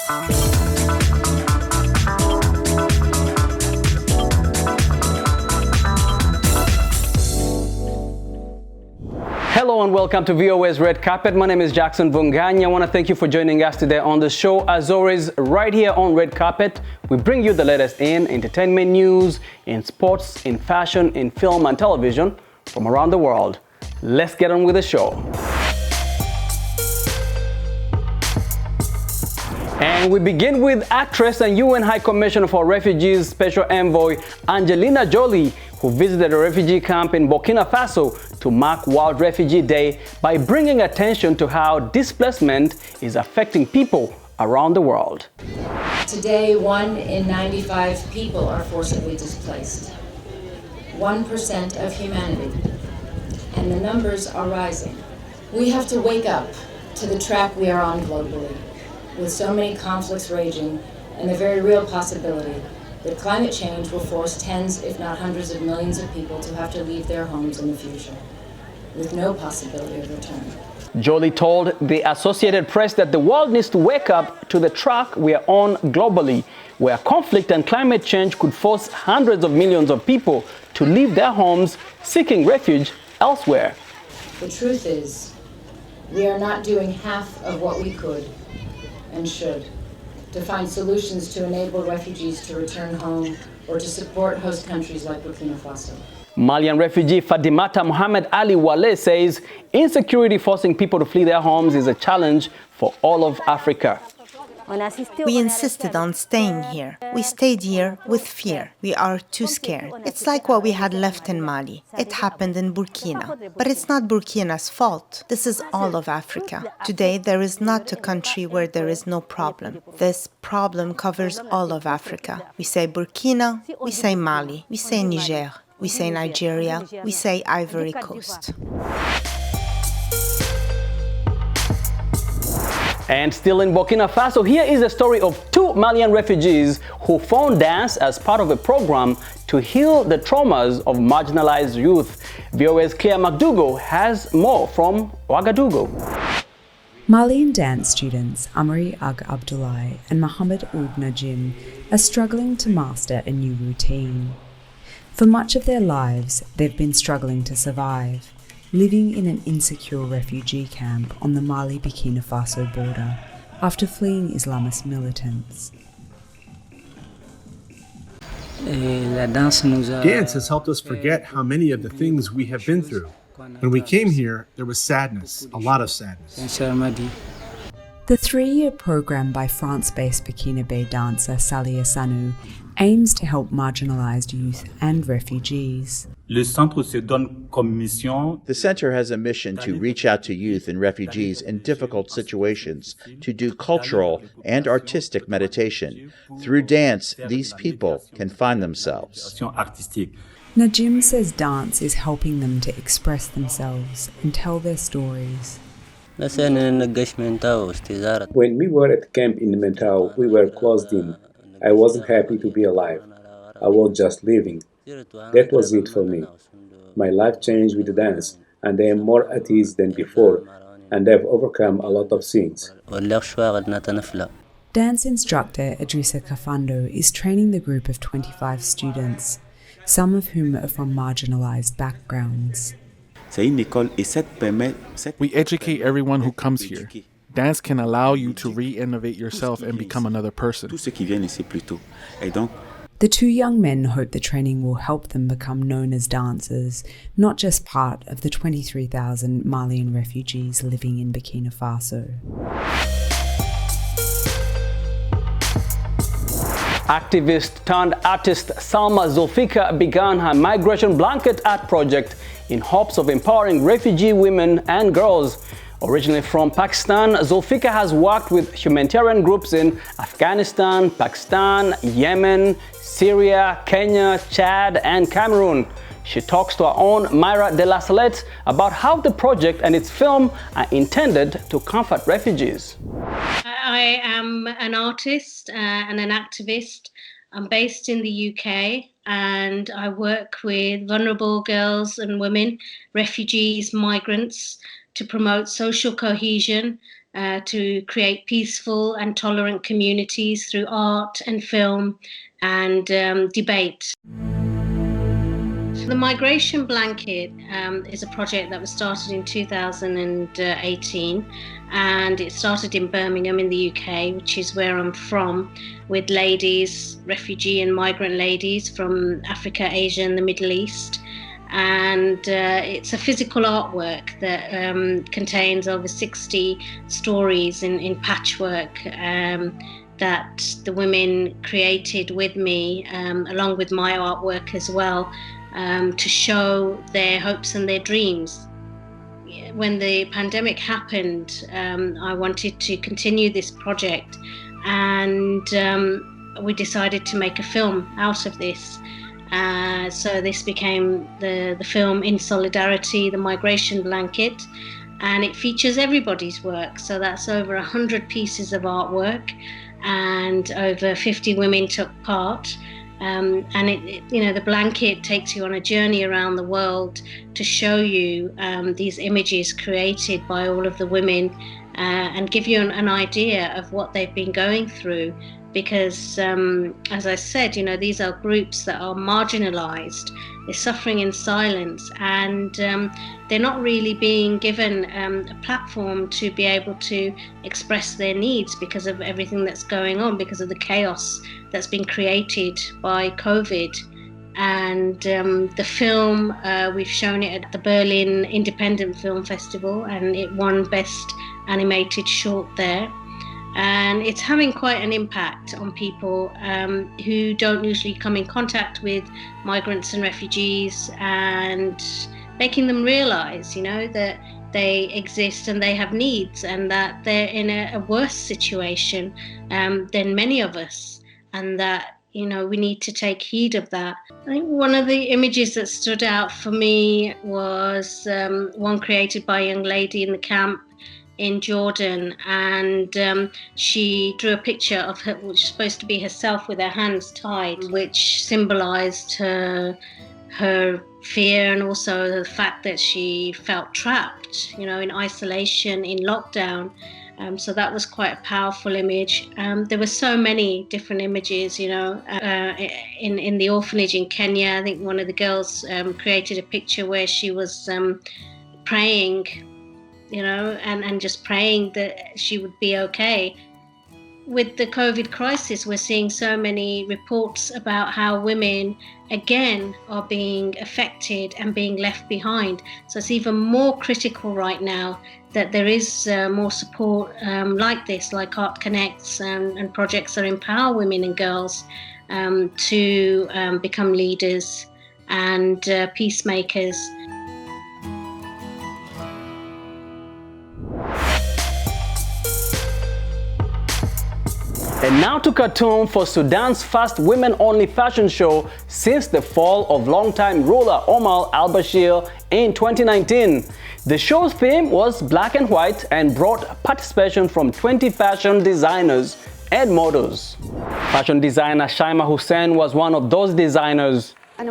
Hello and welcome to VOA's Red Carpet. My name is Jackson Vunganya. I want to thank you for joining us today on the show. As always, right here on Red Carpet, we bring you the latest in entertainment news, in sports, in fashion, in film and television from around the world. Let's get on with the show. And we begin with actress and UN High Commissioner for Refugees Special Envoy Angelina Jolie, who visited a refugee camp in Burkina Faso to mark World Refugee Day by bringing attention to how displacement is affecting people around the world. Today, 1 in 95 people are forcibly displaced. 1% of humanity. And the numbers are rising. We have to wake up to the track we are on globally, with so many conflicts raging and the very real possibility that climate change will force tens, if not hundreds of millions of people to have to leave their homes in the future, with no possibility of return. Jolie told the Associated Press that the world needs to wake up to the track we are on globally, where conflict and climate change could force hundreds of millions of people to leave their homes seeking refuge elsewhere. The truth is, we are not doing half of what we could and should to find solutions to enable refugees to return home or to support host countries like Burkina Faso. Malian refugee Fadimata Mohamed Ali Wale says insecurity forcing people to flee their homes is a challenge for all of Africa. We insisted on staying here. We stayed here with fear. We are too scared. It's like what we had left in Mali. It happened in Burkina. But it's not Burkina's fault. This is all of Africa. Today, there is not a country where there is no problem. This problem covers all of Africa. We say Burkina, we say Mali, we say Niger, we say Nigeria, we say Ivory Coast. And still in Burkina Faso, here is a story of 2 Malian refugees who found dance as part of a program to heal the traumas of marginalized youth. VOA's Claire McDougall has more from Ouagadougou. Malian dance students Amri Ag Abdoulaye and Mohamed Oud Najim are struggling to master a new routine. For much of their lives, they've been struggling to survive, living in an insecure refugee camp on the Mali-Burkina Faso border after fleeing Islamist militants. Dance has helped us forget how many of the things we have been through. When we came here, there was sadness, a lot of sadness. The 3-year program by France-based Burkinabe dancer Salia Sanu aims to help marginalized youth and refugees. The center has a mission to reach out to youth and refugees in difficult situations, to do cultural and artistic meditation. Through dance, these people can find themselves. Najim says dance is helping them to express themselves and tell their stories. When we were at camp in Mentau, we were closed in. I wasn't happy to be alive. I was just living. That was it for me. My life changed with the dance, and I am more at ease than before, and I've overcome a lot of sins. Dance instructor Idrissa Kafando is training the group of 25 students, some of whom are from marginalized backgrounds. We educate everyone who comes here. Dance can allow you to re-innovate yourself and become another person. The 2 young men hope the training will help them become known as dancers, not just part of the 23,000 Malian refugees living in Burkina Faso. Activist turned artist Salma Zulfikar began her Migration Blanket Art project in hopes of empowering refugee women and girls. Originally from Pakistan, Zulfikar has worked with humanitarian groups in Afghanistan, Pakistan, Yemen, Syria, Kenya, Chad, and Cameroon. She talks to our own Myra de la Salette about how the project and its film are intended to comfort refugees. I am an artist and an activist. I'm based in the UK and I work with vulnerable girls and women, refugees, migrants, to promote social cohesion, to create peaceful and tolerant communities through art and film and debate. The Migration Blanket is a project that was started in 2018, and it started in Birmingham in the UK, which is where I'm from, with ladies, refugee and migrant ladies from Africa, Asia and the Middle East. And it's a physical artwork that contains over 60 stories in patchwork that the women created with me, along with my artwork as well, to show their hopes and their dreams. When the pandemic happened, I wanted to continue this project, and we decided to make a film out of this. So this became the film In Solidarity, The Migration Blanket, and it features everybody's work. So that's over 100 pieces of artwork, and over 50 women took part. And the blanket takes you on a journey around the world to show you these images created by all of the women and give you an idea of what they've been going through. Because, as I said, these are groups that are marginalized. They're suffering in silence, and they're not really being given a platform to be able to express their needs because of everything that's going on, because of the chaos that's been created by COVID. And the film, we've shown it at the Berlin Independent Film Festival, and it won Best Animated Short there. And it's having quite an impact on people who don't usually come in contact with migrants and refugees, and making them realize, that they exist and they have needs, and that they're in a worse situation than many of us, and that we need to take heed of that. I think one of the images that stood out for me was one created by a young lady in the camp in Jordan, and she drew a picture of her, which is supposed to be herself with her hands tied, which symbolized her fear, and also the fact that she felt trapped, in isolation, in lockdown. So that was quite a powerful image. There were so many different images, in the orphanage in Kenya. I think one of the girls created a picture where she was praying, and just praying that she would be okay. With the COVID crisis, we're seeing so many reports about how women, again, are being affected and being left behind. So it's even more critical right now that there is more support like this, like Art Connects and projects that empower women and girls to become leaders and peacemakers. And now to Khartoum for Sudan's first women-only fashion show since the fall of longtime ruler Omar al-Bashir in 2019. The show's theme was black and white and brought participation from 20 fashion designers and models. Fashion designer Shaima Hussein was one of those designers. I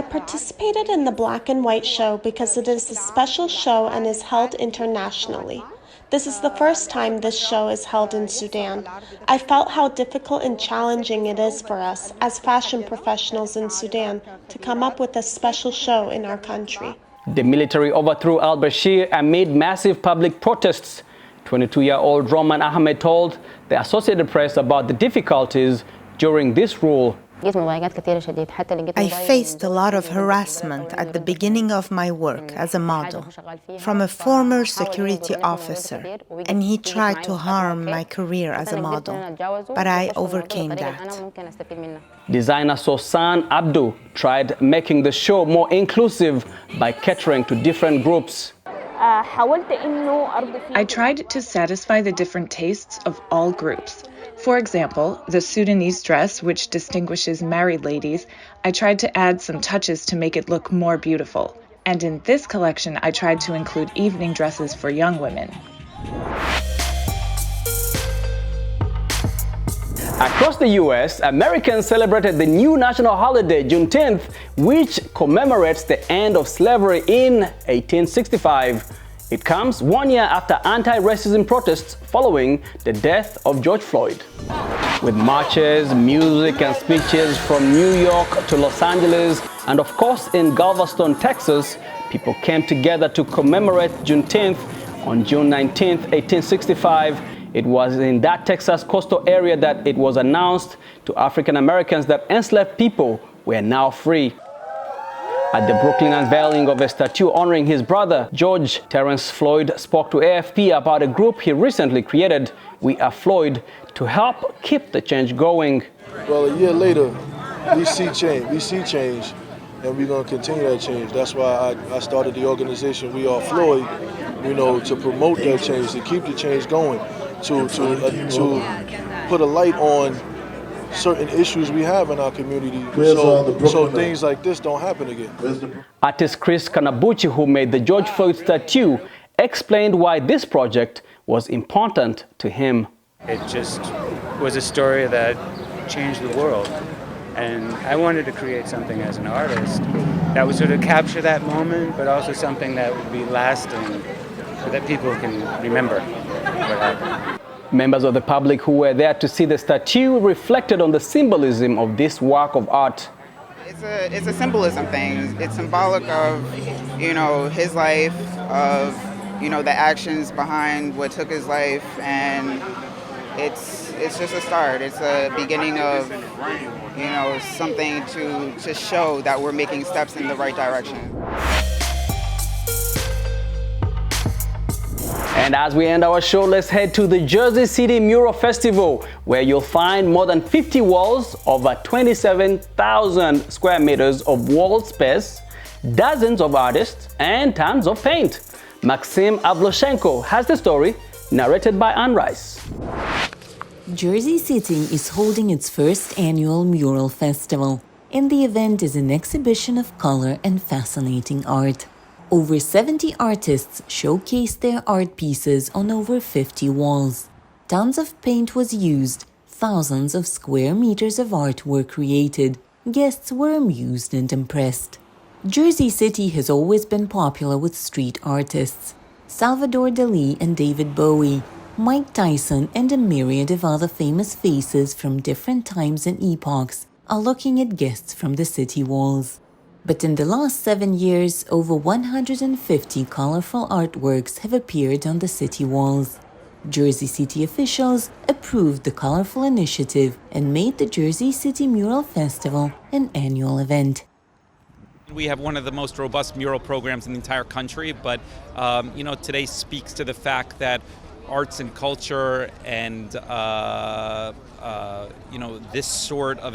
participated in the Black and White show because it is a special show and is held internationally. This is the first time this show is held in Sudan. I felt how difficult and challenging it is for us as fashion professionals in Sudan to come up with a special show in our country. The military overthrew al-Bashir amid massive public protests. 22-year-old Roman Ahmed told the Associated Press about the difficulties during this rule. I faced a lot of harassment at the beginning of my work as a model from a former security officer, and he tried to harm my career as a model, but I overcame that. Designer Sosan Abdu tried making the show more inclusive by catering to different groups. I tried to satisfy the different tastes of all groups. For example, the Sudanese dress, which distinguishes married ladies, I tried to add some touches to make it look more beautiful. And in this collection, I tried to include evening dresses for young women. Across the US, Americans celebrated the new national holiday, Juneteenth, which commemorates the end of slavery in 1865. It comes 1 year after anti-racism protests following the death of George Floyd. With marches, music and speeches from New York to Los Angeles and of course in Galveston, Texas, people came together to commemorate Juneteenth on June 19, 1865. It was in that Texas coastal area that it was announced to African Americans that enslaved people were now free. At the Brooklyn unveiling of a statue honoring his brother, George, Terrence Floyd spoke to AFP about a group he recently created, We Are Floyd, to help keep the change going. Well, a year later, we see change, and we're going to continue that change. That's why I started the organization We Are Floyd, to promote that change, to keep the change going, to put a light on certain issues we have in our community, so things like this don't happen again. Artist Chris Kanabuchi, who made the George Floyd statue, explained why this project was important to him. It just was a story that changed the world, and I wanted to create something as an artist that would sort of capture that moment, but also something that would be lasting, so that people can remember what happened. Members of the public who were there to see the statue reflected on the symbolism of this work of art. It's a symbolism thing. It's symbolic of, his life, of, the actions behind what took his life, and it's just a start. It's a beginning of, something to show that we're making steps in the right direction. And as we end our show, let's head to the Jersey City Mural Festival, where you'll find more than 50 walls, over 27,000 square meters of wall space, dozens of artists, and tons of paint. Maxim Avloshenko has the story, narrated by Ann Rice. Jersey City is holding its first annual Mural Festival, and the event is an exhibition of color and fascinating art. Over 70 artists showcased their art pieces on over 50 walls. Tons of paint was used, thousands of square meters of art were created. Guests were amused and impressed. Jersey City has always been popular with street artists. Salvador Dali and David Bowie, Mike Tyson, and a myriad of other famous faces from different times and epochs are looking at guests from the city walls. But in the last 7 years, over 150 colorful artworks have appeared on the city walls. Jersey City officials approved the colorful initiative and made the Jersey City Mural Festival an annual event. We have one of the most robust mural programs in the entire country, but today speaks to the fact that arts and culture and this sort of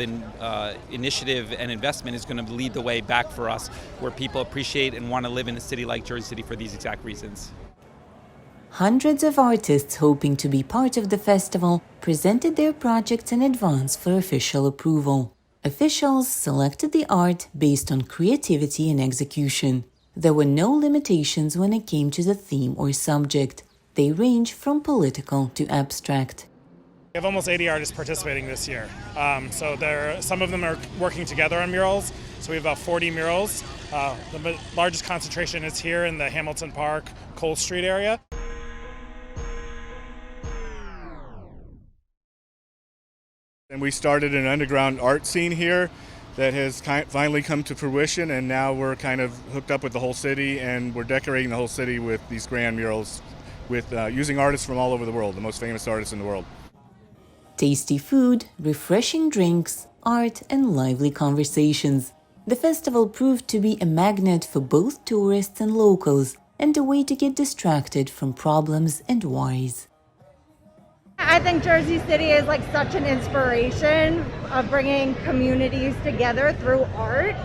initiative and investment is going to lead the way back for us, where people appreciate and want to live in a city like Jersey City for these exact reasons. Hundreds of artists hoping to be part of the festival presented their projects in advance for official approval. Officials selected the art based on creativity and execution. There were no limitations when it came to the theme or subject. They range from political to abstract. We have almost 80 artists participating this year. Some of them are working together on murals. So we have about 40 murals. The largest concentration is here in the Hamilton Park, Cole Street area. And we started an underground art scene here that has finally come to fruition, and now we're kind of hooked up with the whole city, and we're decorating the whole city with these grand murals, with using artists from all over the world, the most famous artists in the world. Tasty food, refreshing drinks, art, and lively conversations. The festival proved to be a magnet for both tourists and locals, and a way to get distracted from problems and worries. I think Jersey City is like such an inspiration of bringing communities together through art.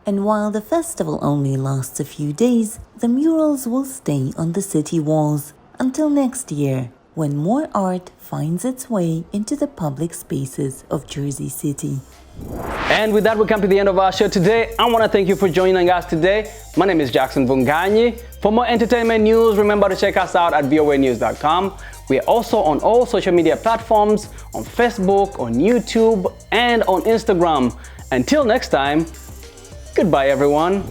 And while the festival only lasts a few days, the murals will stay on the city walls until next year, when more art finds its way into the public spaces of Jersey City. And with that, we come to the end of our show today. I want to thank you for joining us today. My name is Jackson Vunganyi. For more entertainment news, remember to check us out at voanews.com. We are also on all social media platforms, on Facebook, on YouTube, and on Instagram. Until next time, goodbye everyone.